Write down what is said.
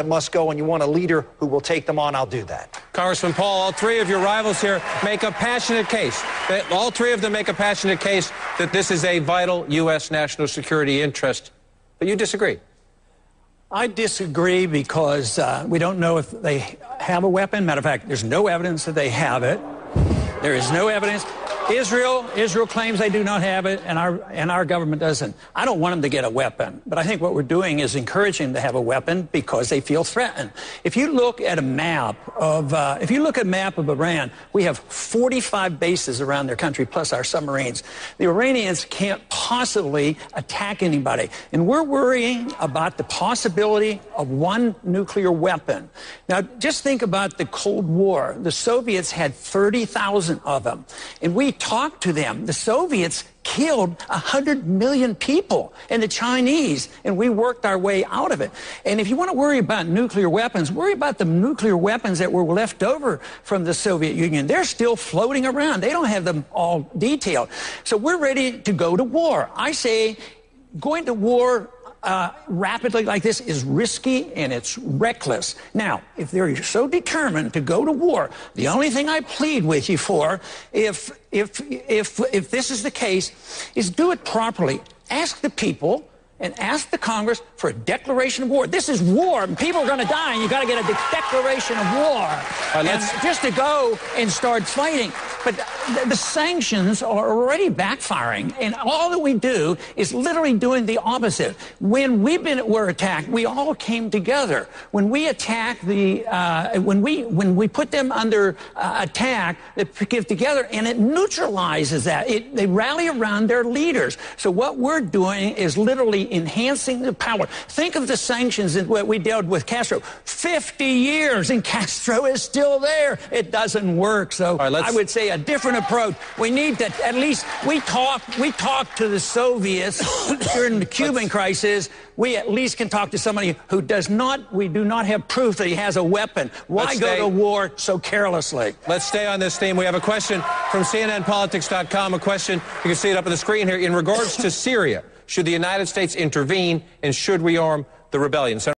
must go and you want a leader who will take them on, I'll do that. Congressman Paul, all three of your rivals here make a passionate case. All three of them make a passionate case that this is a vital U.S. national security interest. But you disagree. I disagree because we don't know if they have a weapon. Matter of fact, there's no evidence that they have it. There is no evidence. Israel claims they do not have it, and our government doesn't. I don't want them to get a weapon, but I think what we're doing is encouraging them to have a weapon because they feel threatened. If you look at a map of Iran, we have 45 bases around their country plus our submarines. The Iranians can't possibly attack anybody, and we're worrying about the possibility of one nuclear weapon. Now, just think about the Cold War. The Soviets had 30,000 of them, and we talked to them. The Soviets killed 100 million people, and the Chinese, and we worked our way out of it. And if you want to worry about nuclear weapons, worry about the nuclear weapons that were left over from the Soviet Union. They're still floating around. They don't have them all detailed. So we're ready to go to war. I say going to war rapidly like this is risky and it's reckless. Now, if they're so determined to go to war, the only thing I plead with you for, if this is the case, is do it properly. Ask the people and ask the Congress for a declaration of war. This is war, and people are going to die, and you got to get a declaration of war. And just to go and start fighting. But the sanctions are already backfiring, and all that we do is literally doing the opposite. When we're attacked, we all came together. When we attack when we put them under attack, they get together, and it neutralizes that. They rally around their leaders. So what we're doing is literally enhancing the power. Think of the sanctions that we dealt with Castro. 50 years, and Castro is still there. It doesn't work. So I would say a different approach. We need to at least we talked to the Soviets during the Cuban crisis. We at least can talk to somebody who we do not have proof that he has a weapon. Why go to war so carelessly? Let's stay on this theme. We have a question from CNNPolitics.com, a question, you can see it up on the screen here, in regards to Syria. Should the United States intervene, and should we arm the rebellion?